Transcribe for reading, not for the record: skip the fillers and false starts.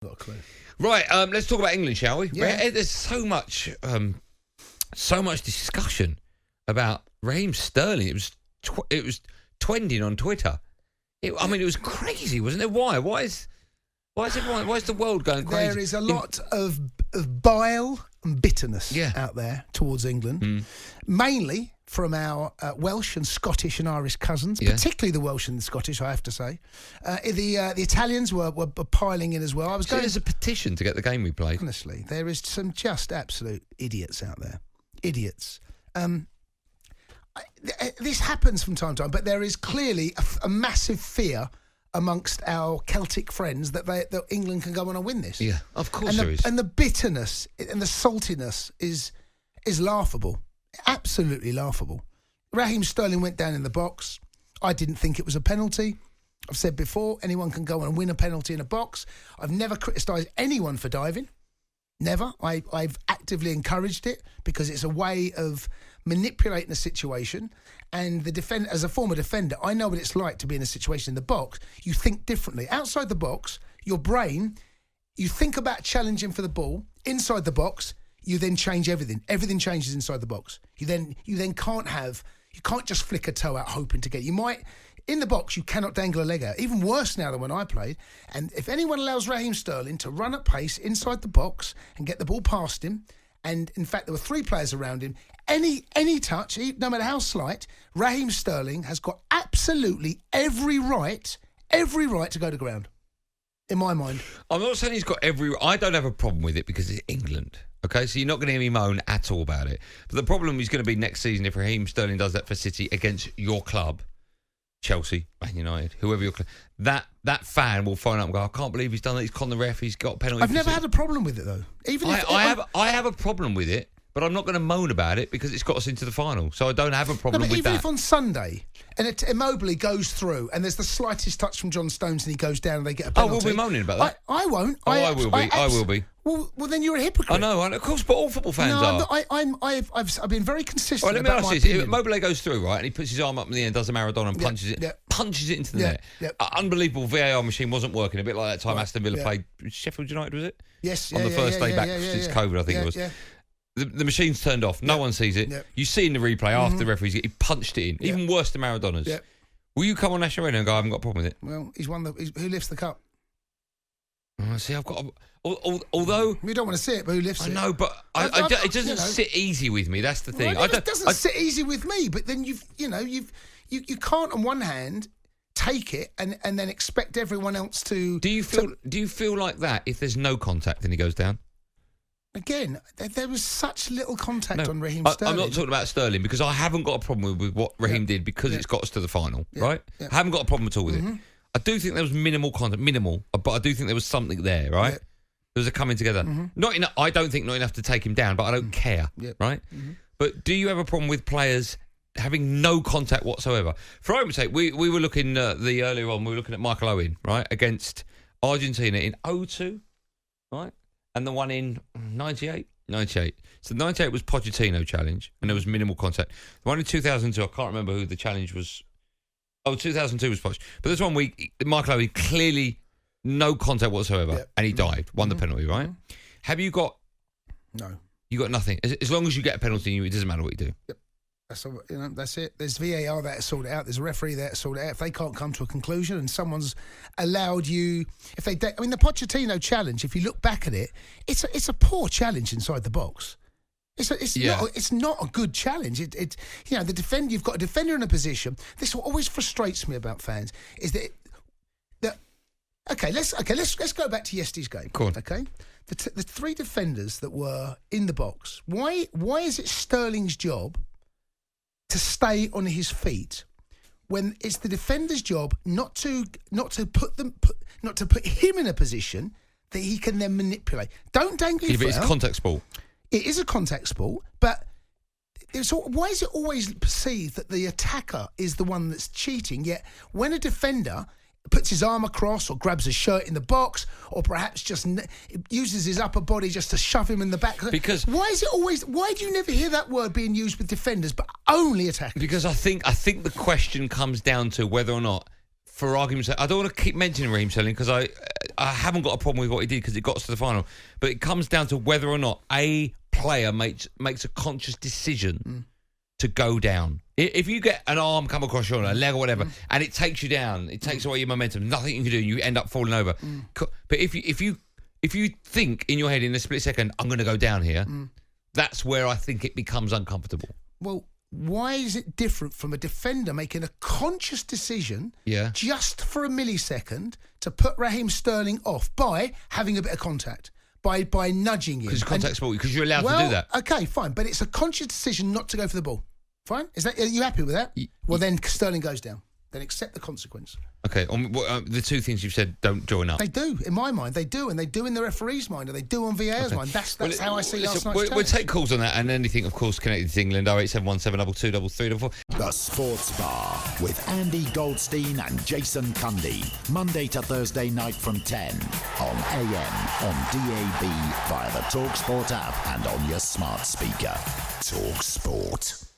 Not a clue. Right, let's talk about England, shall we? Yeah. There's so much discussion about Raheem Sterling. It was trending on Twitter. It was crazy, wasn't it? Why? Why is the world going crazy? There is a lot of bile and bitterness out there towards England, mainly from our Welsh and Scottish and Irish cousins, particularly the Welsh and the Scottish, I have to say. The Italians were piling in as well. There's a petition to get the game we played. Honestly, there is some just absolute idiots out there. Idiots. This happens from time to time, but there is clearly a massive fear amongst our Celtic friends that England can go on and win this. Yeah, of course there is. And the bitterness and the saltiness is laughable. Absolutely laughable. Raheem Sterling went down in the box. I didn't think it was a penalty. I've said before, anyone can go and win a penalty in a box. I've never criticised anyone for diving. Never. I've actively encouraged it because it's a way of manipulating a situation. And as a former defender, I know what it's like to be in a situation in the box. You think differently. Outside the box, your brain, you think about challenging for the ball. Inside the box, you then change everything. Everything changes inside the box. You then you can't just flick a toe out hoping to get. You might, in the box, you cannot dangle a leg out. Even worse now than when I played. And if anyone allows Raheem Sterling to run at pace inside the box and get the ball past him, and in fact there were 3 players around him, any touch, no matter how slight, Raheem Sterling has got absolutely every right to go to ground. In my mind. I'm not saying he's got I don't have a problem with it because it's England. Okay, so you're not going to hear me moan at all about it. But the problem is going to be next season if Raheem Sterling does that for City against your club, Chelsea, Man United, whoever your club, that fan will phone up and go, I can't believe he's done that. He's conned the ref. He's got a penalty. I've never had a problem with it though. I have a problem with it, but I'm not going to moan about it because it's got us into the final. So I don't have a problem with even that. If on Sunday and Immobile goes through and there's the slightest touch from John Stones and he goes down and they get a penalty. Oh, we'll be moaning about that. I won't. I will be. Well, then you're a hypocrite. I know, of course, but all football fans are. I've been very consistent. All right, let me ask this: if Immobile goes through, right, and he puts his arm up in the end, does a Maradona, and punches it into the net. Yep. Unbelievable VAR machine wasn't working. A bit like that time Aston Villa played Sheffield United, was it? Yes. On the first day back since COVID, I think it was. Yeah. The machine's turned off. No one sees it. Yep. You see in the replay after the referees, he punched it in. Even worse than Maradona's. Yep. Will you come on National Radio and go, I haven't got a problem with it? Well, he's won who lifts the cup? See, I've got. Although we don't want to see it, but who lifts it? I know, but it doesn't sit easy with me. That's the thing. Well, it doesn't sit easy with me. But then you can't on one hand take it and then expect everyone else to. Do you feel like that if there's no contact and he goes down? Again, there was such little contact on Raheem Sterling. I'm not talking about Sterling because I haven't got a problem with what Raheem did because it's got us to the final, right? Yeah. I haven't got a problem at all with it. I do think there was minimal contact, but I do think there was something there, right? There was a coming together. Not enough. I don't think not enough to take him down, but I don't care, right? But do you have a problem with players having no contact whatsoever? For argument's sake, we were looking earlier on. We were looking at Michael Owen, right, against Argentina in 2002, right, and the one in 98. So 98 was Pochettino challenge, and there was minimal contact. The one in 2002, I can't remember who the challenge was. Oh, 2002 was Poch. But this one week, Michael Owen, clearly no contact whatsoever, and he dived, won the penalty, right? Have you got... No. You got nothing. As long as you get a penalty, it doesn't matter what you do. Yep. That's it. There's VAR there to sort it out. There's a referee there to sort it out. If they can't come to a conclusion and someone's allowed you... the Pochettino challenge, if you look back at it, it's a poor challenge inside the box. It's not a good challenge. The defender, you've got a defender in a position. This what always frustrates me about fans is that let's go back to yesterday's game. Go on. Okay, the 3 defenders that were in the box. Why is it Sterling's job to stay on his feet when it's the defender's job not to put him in a position that he can then manipulate? Don't dangle your foot but it's out. contact sport. It is a contact sport, but why is it always perceived that the attacker is the one that's cheating? Yet when a defender puts his arm across or grabs a shirt in the box or perhaps just uses his upper body just to shove him in the back. Because why do you never hear that word being used with defenders but only attackers? Because I think the question comes down to whether or not, for argument's sake, I don't want to keep mentioning Raheem Sterling because I I haven't got a problem with what he did because it got us to the final. But it comes down to whether or not a player makes a conscious decision to go down. If you get an arm come across your a leg or whatever, and it takes you down, it takes away your momentum, nothing you can do, and you end up falling over. But if you think in your head in a split second, I'm going to go down here, that's where I think it becomes uncomfortable. Well, why is it different from a defender making a conscious decision just for a millisecond to put Raheem Sterling off by having a bit of contact, by nudging him? Because contact sport, because you're allowed to do that. Okay, fine, but it's a conscious decision not to go for the ball. Fine? Are you happy with that? Well, then Sterling goes down. Then accept the consequence. Okay, the two things you've said don't join up. They do, in my mind. They do, and they do in the referee's mind, and they do on VAR's mind. That's how I see last night's We'll take calls on that and anything, of course, connected to England. 08717223344. The Sports Bar with Andy Goldstein and Jason Cundy. Monday to Thursday night from 10 on AM, on DAB, via the talkSPORT app and on your smart speaker. talkSPORT.